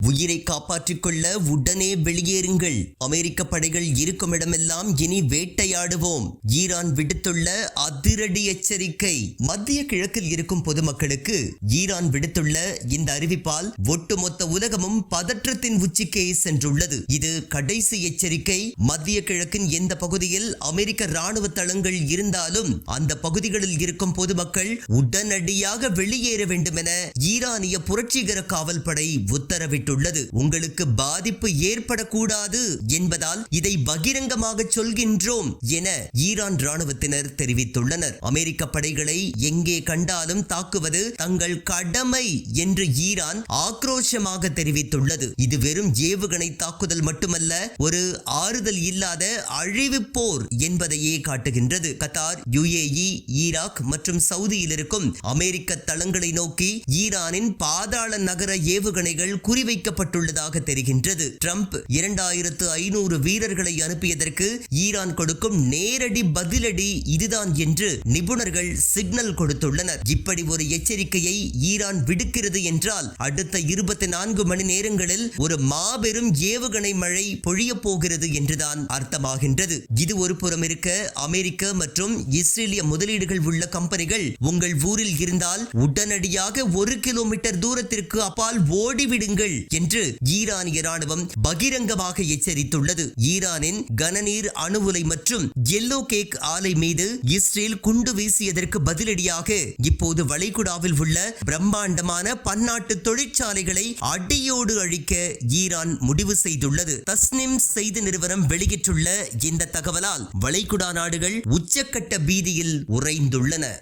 உயிரை காப்பாற்றிக் கொள்ள உடனே வெளியேறுங்கள். அமெரிக்க படைகள் இருக்கும் இடமெல்லாம் இனி வேட்டையாடுவோம். ஈரான் விடுத்துள்ள அதிரடி எச்சரிக்கை. மத்திய கிழக்கில் இருக்கும் பொதுமக்களுக்கு ஈரான் விடுத்துள்ள இந்த அறிவிப்பால் ஒட்டுமொத்த உலகமும் பதற்றத்தின் உச்சிக்கே சென்றுள்ளது. இது கடைசி எச்சரிக்கை. மத்திய கிழக்கின் எந்த பகுதியில் அமெரிக்க ராணுவ தளங்கள் இருந்தாலும் அந்த பகுதிகளில் இருக்கும் பொதுமக்கள் உடனடியாக வெளியேற வேண்டும் என ஈரானிய புரட்சிகர காவல் படை உத்தரவிட்டுள்ளது. உங்களுக்கு பாதிப்பு ஏற்படக்கூடாது என்பதால் இதை பகிரங்கமாக சொல்கின்றோம் என ஈரான் ராணுவத்தினர் தெரிவித்துள்ளனர். அமெரிக்க படைகளை எங்கே கண்டாலும் தாக்குவது தங்கள் கடமை என்று ஈரான் ஆக்ரோஷமாக தெரிவித்துள்ளது. இது வெறும் ஏவுகணை தாக்குதல் மட்டுமல்ல, ஒரு ஆறுதல் இல்லாத அழிவு போர் என்பதையே காட்டுகின்றது. கத்தார், UAE, ஈராக் மற்றும் சவுதியில் இருக்கும் அமெரிக்க தளங்களை நோக்கி ஈரானின் பாதாள நகர ஏவுகணைகள் குறிவைக்கப்பட்டுள்ளதாக தெரிகின்றது. ட்ரம்ப் 2500 வீரர்களை அனுப்பியதற்கு ஈரான் கொடுக்கும் நேரடி பதிலடி இதுதான் என்று நிபுணர்கள் சிக்னல் கொடுத்துள்ளனர். இப்படி ஒரு எச்சரிக்கையை ஈரான் விடுக்கிறது என்றால் அடுத்த 24 மணி நேரங்களில் ஒரு மாபெரும் ஏவுகணை மழை பொழிய போகிறது என்றுதான் அர்த்தமாகின்றது. இது ஒரு புறம் இருக்க, அமெரிக்க மற்றும் இஸ்ரேலிய முதலீடுகள் உள்ள கம்பெனிகள் உங்கள் ஊரில் இருந்தால் உடனடியாக 1 கிலோமீட்டர் தூரத்திற்கு அப்பால் ஓடிவிடுங்கள் என்று ஈரானிய ராணுவம் பகிரங்கமாக எச்சரித்துள்ளது. ஈரானின் கனநீர் அணு உலை மற்றும் எல்லோ கேக் ஆலை மீது இஸ்ரேல் குண்டு வீசியதற்கு பதிலடியாக இப்போது வளைகுடாவில் உள்ள பிரம்மாண்டமான பன்னாட்டு தொழிற்சாலைகளை அடியோடு அழிக்க ஈரான் முடிவு செய்துள்ளது. தஸ்னிம் செய்தி நிறுவனம் வெளியிட்டுள்ள இந்த தகவலால் வளைகுடா நாடுகள் உச்சக்கட்ட பீதியில் உறைந்துள்ளன.